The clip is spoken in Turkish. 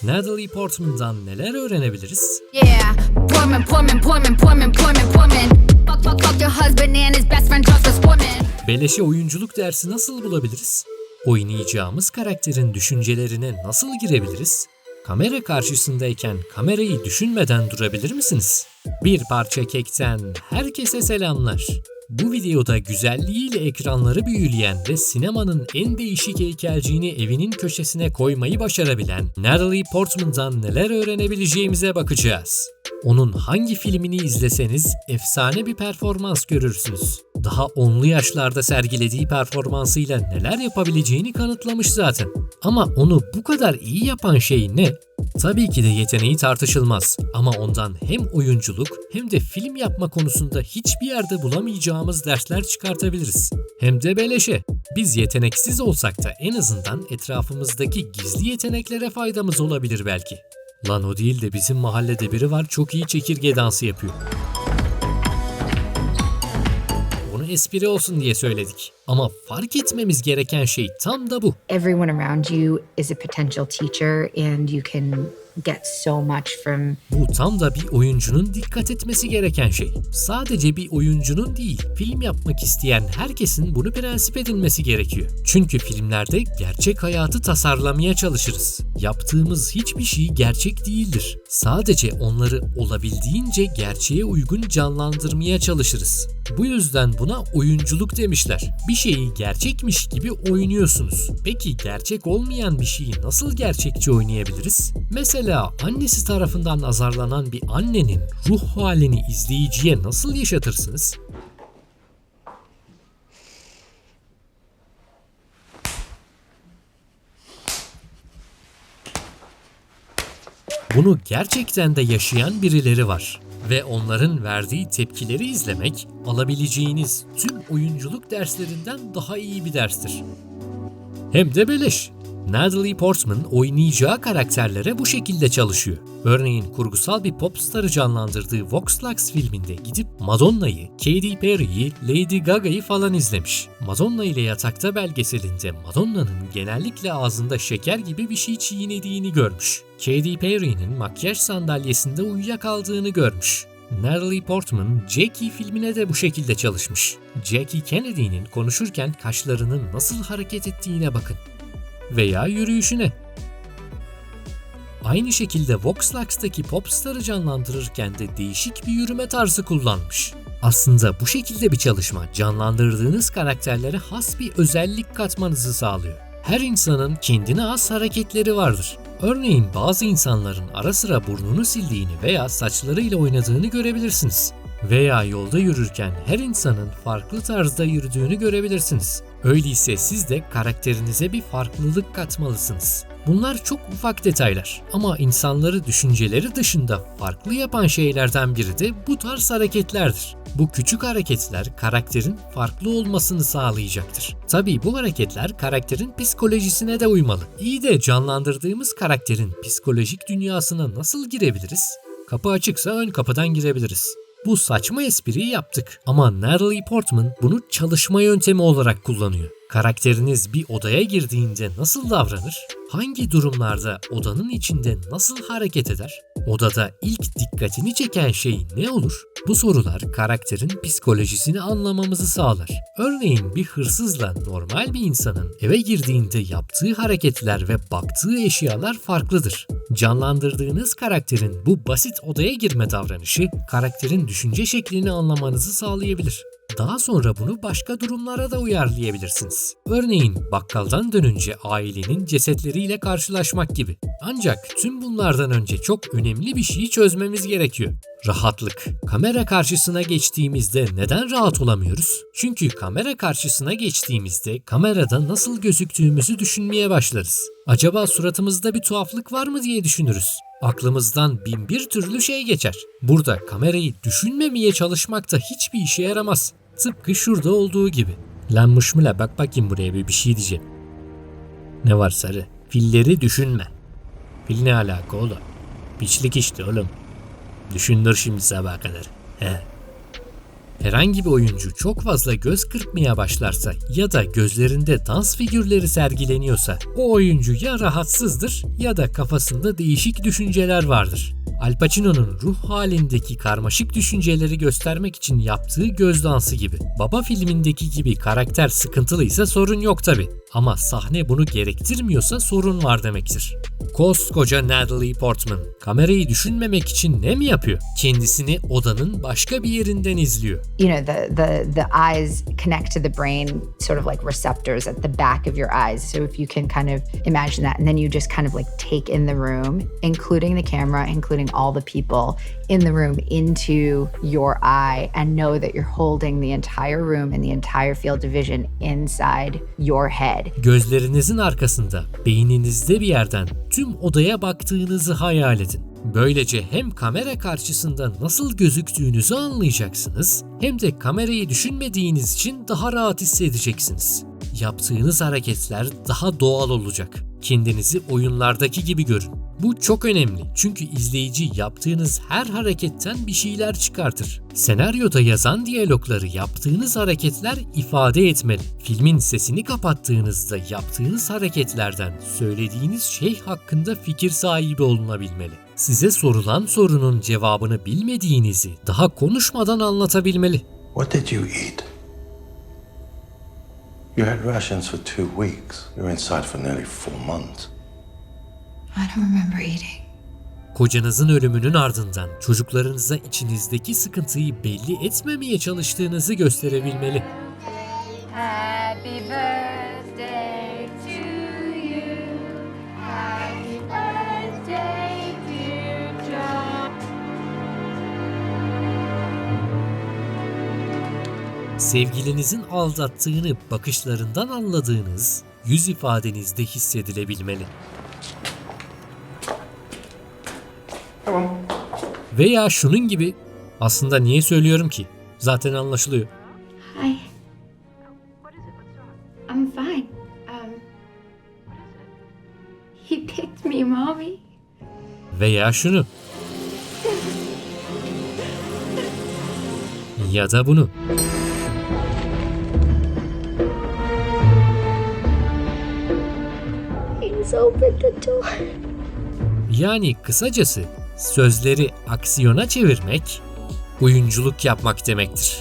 Natalie Portman'dan neler öğrenebiliriz? Yeah, Portman. Fuck your husband and his best friend just a woman. Beleşe oyunculuk dersi nasıl bulabiliriz? Oynayacağımız karakterin düşüncelerine nasıl girebiliriz? Kamera karşısındayken kamerayı düşünmeden durabilir misiniz? Bir parça kekten herkese selamlar. Bu videoda güzelliğiyle ekranları büyüleyen ve sinemanın en değişik heykelciğini evinin köşesine koymayı başarabilen Natalie Portman'dan neler öğrenebileceğimize bakacağız. Onun hangi filmini izleseniz efsane bir performans görürsünüz. Daha 10'lu yaşlarda sergilediği performansıyla neler yapabileceğini kanıtlamış zaten. Ama onu bu kadar iyi yapan şey ne? Tabii ki de yeteneği tartışılmaz ama ondan hem oyunculuk hem de film yapma konusunda hiçbir yerde bulamayacağımız dersler çıkartabiliriz. Hem de beleşe. Biz yeteneksiz olsak da en azından etrafımızdaki gizli yeteneklere faydamız olabilir belki. Lan o değil de bizim mahallede biri var, çok iyi çekirge dansı yapıyor. Bunu espri olsun diye söyledik. Ama fark etmemiz gereken şey tam da bu. Everyone around you is a potential teacher and you can get so much from... Bu tam da bir oyuncunun dikkat etmesi gereken şey. Sadece bir oyuncunun değil, film yapmak isteyen herkesin bunu prensip edinmesi gerekiyor. Çünkü filmlerde gerçek hayatı tasarlamaya çalışırız. Yaptığımız hiçbir şey gerçek değildir. Sadece onları olabildiğince gerçeğe uygun canlandırmaya çalışırız. Bu yüzden buna oyunculuk demişler. Bir şeyi gerçekmiş gibi oynuyorsunuz. Peki gerçek olmayan bir şeyi nasıl gerçekçi oynayabiliriz? Mesela annesi tarafından azarlanan bir annenin ruh halini izleyiciye nasıl yaşatırsınız? Bunu gerçekten de yaşayan birileri var. Ve onların verdiği tepkileri izlemek, alabileceğiniz tüm oyunculuk derslerinden daha iyi bir derstir. Hem de beleş. Natalie Portman oynayacağı karakterlere bu şekilde çalışıyor. Örneğin kurgusal bir popstarı canlandırdığı Vox Lux filminde gidip Madonna'yı, Katy Perry'yi, Lady Gaga'yı falan izlemiş. Madonna ile yatakta belgeselinde Madonna'nın genellikle ağzında şeker gibi bir şey çiğnediğini görmüş. Katy Perry'nin makyaj sandalyesinde uyuyakaldığını görmüş. Natalie Portman, Jackie filmine de bu şekilde çalışmış. Jackie Kennedy'nin konuşurken kaşlarının nasıl hareket ettiğine bakın. Veya yürüyüşüne. Aynı şekilde Vox Lux'taki popstarı canlandırırken de değişik bir yürüme tarzı kullanmış. Aslında bu şekilde bir çalışma canlandırdığınız karakterlere has bir özellik katmanızı sağlıyor. Her insanın kendine has hareketleri vardır. Örneğin bazı insanların ara sıra burnunu sildiğini veya saçlarıyla oynadığını görebilirsiniz. Veya yolda yürürken her insanın farklı tarzda yürüdüğünü görebilirsiniz. Öyleyse siz de karakterinize bir farklılık katmalısınız. Bunlar çok ufak detaylar ama insanları düşünceleri dışında farklı yapan şeylerden biri de bu tarz hareketlerdir. Bu küçük hareketler karakterin farklı olmasını sağlayacaktır. Tabii bu hareketler karakterin psikolojisine de uymalı. İyi de canlandırdığımız karakterin psikolojik dünyasına nasıl girebiliriz? Kapı açıksa ön kapıdan girebiliriz. Bu saçma espriyi yaptık ama Natalie Portman bunu çalışma yöntemi olarak kullanıyor. Karakteriniz bir odaya girdiğinde nasıl davranır? Hangi durumlarda odanın içinde nasıl hareket eder? Odada ilk dikkatini çeken şey ne olur? Bu sorular karakterin psikolojisini anlamamızı sağlar. Örneğin bir hırsızla normal bir insanın eve girdiğinde yaptığı hareketler ve baktığı eşyalar farklıdır. Canlandırdığınız karakterin bu basit odaya girme davranışı karakterin düşünce şeklini anlamanızı sağlayabilir. Daha sonra bunu başka durumlara da uyarlayabilirsiniz. Örneğin bakkaldan dönünce ailenin cesetleriyle karşılaşmak gibi. Ancak tüm bunlardan önce çok önemli bir şeyi çözmemiz gerekiyor. Rahatlık. Kamera karşısına geçtiğimizde neden rahat olamıyoruz? Çünkü kamera karşısına geçtiğimizde kamerada nasıl gözüktüğümüzü düşünmeye başlarız. Acaba suratımızda bir tuhaflık var mı diye düşünürüz. Aklımızdan bin bir türlü şey geçer. Burada kamerayı düşünmemeye çalışmak da hiçbir işe yaramaz. Tıpkı şurada olduğu gibi. Lanmış mı la, bak bakayım buraya, bir şey diyeceğim. Ne var sarı? Filleri düşünme. Fil ne alaka oğlum? Piçlik işte oğlum. Düşündür şimdi sabaha kadar. He. Herhangi bir oyuncu çok fazla göz kırpmaya başlarsa ya da gözlerinde dans figürleri sergileniyorsa o oyuncu ya rahatsızdır ya da kafasında değişik düşünceler vardır. Al Pacino'nun ruh halindeki karmaşık düşünceleri göstermek için yaptığı göz dansı gibi. Baba filmindeki gibi karakter sıkıntılıysa sorun yok tabi. Ama sahne bunu gerektirmiyorsa sorun var demektir. Koskoca Natalie Portman kamerayı düşünmemek için ne mi yapıyor? Kendisini odanın başka bir yerinden izliyor. You know, the eyes connect to the brain, sort of like receptors at the back of your eyes. So if you can kind of imagine that, and then you just kind of like take in the room, including the camera, including all the people in the room, into your eye, and know that you're holding the entire room and the entire field of vision inside your head. Gözlerinizin arkasında, beyninizde bir yerden tüm odaya baktığınızı hayal edin. Böylece hem kamera karşısında nasıl gözüktüğünüzü anlayacaksınız, hem de kamerayı düşünmediğiniz için daha rahat hissedeceksiniz. Yaptığınız hareketler daha doğal olacak. Kendinizi oyunlardaki gibi görün. Bu çok önemli çünkü izleyici yaptığınız her hareketten bir şeyler çıkartır. Senaryoda yazan diyalogları yaptığınız hareketler ifade etmeli. Filmin sesini kapattığınızda yaptığınız hareketlerden söylediğiniz şey hakkında fikir sahibi olunabilmeli. Size sorulan sorunun cevabını bilmediğinizi daha konuşmadan anlatabilmeli. What did you eat? You had rations for 2 weeks. You were inside for nearly 4 months. I don't remember eating. Kocanızın ölümünün ardından çocuklarınıza içinizdeki sıkıntıyı belli etmemeye çalıştığınızı gösterebilmeli. Happy birthday to you. Happy birthday, dear John. Sevgilinizin aldattığını bakışlarından anladığınız yüz ifadenizde hissedilebilmeli. Tamam. Veya şunun gibi, aslında niye söylüyorum ki? Zaten anlaşılıyor. Hi. I'm fine. He picked me, Mommy. Veya şunu. Ya da bunu. He's opened the door. Yani kısacası sözleri aksiyona çevirmek, oyunculuk yapmak demektir.